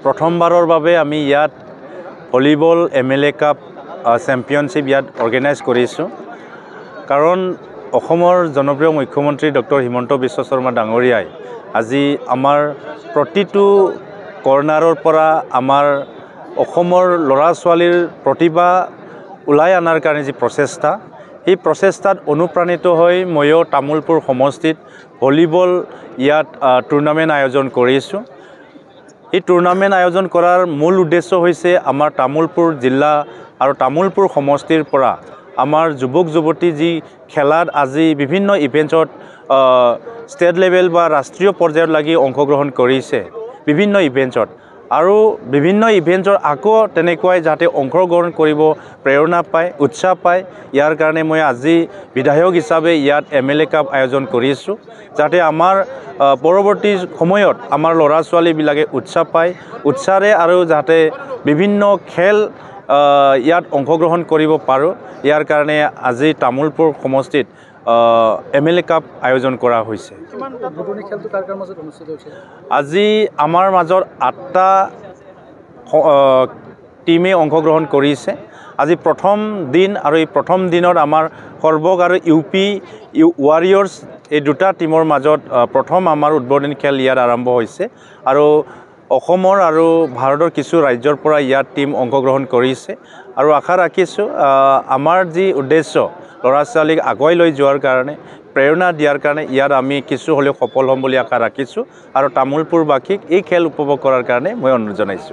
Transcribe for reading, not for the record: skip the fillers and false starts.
প্ৰথমবাৰৰ বাবে আমি ইয়াত ভলীবল MLA কাপ চেম্পিয়নশ্বিপ ইয়াত অৰ্গেনাইজ কৰিছোঁ কাৰণ অসমৰ জনপ্ৰিয় মুখ্যমন্ত্ৰী ডক্টৰ হিমন্ত বিশ্ব শৰ্মা ডাঙৰীয়াই আজি আমাৰ প্ৰতিটো কৰ্ণাৰৰ পৰা আমাৰ অসমৰ ল'ৰা ছোৱালীৰ প্ৰতিভা ওলাই অনাৰ কাৰণে যি প্ৰচেষ্টা এই প্ৰচেষ্টাত অনুপ্ৰাণিত হৈ ময়ো তামুলপুৰ সমষ্টিত ভলীবল ইয়াত টুৰ্ণামেণ্ট আয়োজন কৰিছোঁ। এই টুৰ্ণামেণ্ট আয়োজন কৰাৰ মূল উদ্দেশ্য হৈছে আমাৰ তামুলপুৰ জিলা আৰু তামুলপুৰ সমষ্টিৰ পৰা আমাৰ যুৱক যুৱতী যি খেলাত আজি বিভিন্ন ইভেণ্টত ষ্টেট লেভেল বা ৰাষ্ট্ৰীয় পৰ্যায়ত লাগি অংশগ্ৰহণ কৰিছে বিভিন্ন ইভেণ্টত আৰু বিভিন্ন ইভেণ্টৰ আকৌ তেনেকুৱাই যাতে অংশগ্ৰহণ কৰিব প্ৰেৰণা পায় উৎসাহ পায় ইয়াৰ কাৰণে মই আজি বিধায়ক হিচাপে ইয়াত MLA কাপ আয়োজন কৰিছোঁ যাতে আমাৰ পৰৱৰ্তী সময়ত আমাৰ ল'ৰা ছোৱালীবিলাকে উৎসাহ পায় উৎসাহে আৰু যাতে বিভিন্ন খেল ইয়াত অংশগ্ৰহণ কৰিব পাৰোঁ ইয়াৰ কাৰণে আজি তামুলপুৰ সমষ্টিত MLA কাপ আয়োজন কৰা হৈছে। আজি আমাৰ মাজত 8টা টিমে অংশগ্ৰহণ কৰিছে। আজি প্ৰথম দিন আৰু এই প্ৰথম দিনত আমাৰ সৰ্বক আৰু UP ৱাৰিয়ৰ্ছ এই দুটা টিমৰ মাজত প্ৰথম আমাৰ উদ্বোধনী খেল ইয়াত আৰম্ভ হৈছে আৰু অসমৰ আৰু ভাৰতৰ কিছু ৰাজ্যৰ পৰা ইয়াত টিম অংশগ্ৰহণ কৰিছে আৰু আশা ৰাখিছোঁ আমাৰ যি উদ্দেশ্য ল'ৰা ছোৱালীক আগুৱাই লৈ যোৱাৰ কাৰণে প্ৰেৰণা দিয়াৰ কাৰণে ইয়াত আমি কিছু হ'লেও সফল হ'ম বুলি আশা ৰাখিছোঁ আৰু তামুলপুৰবাসীক এই খেল উপভোগ কৰাৰ কাৰণে মই অনুৰোধ জনাইছোঁ।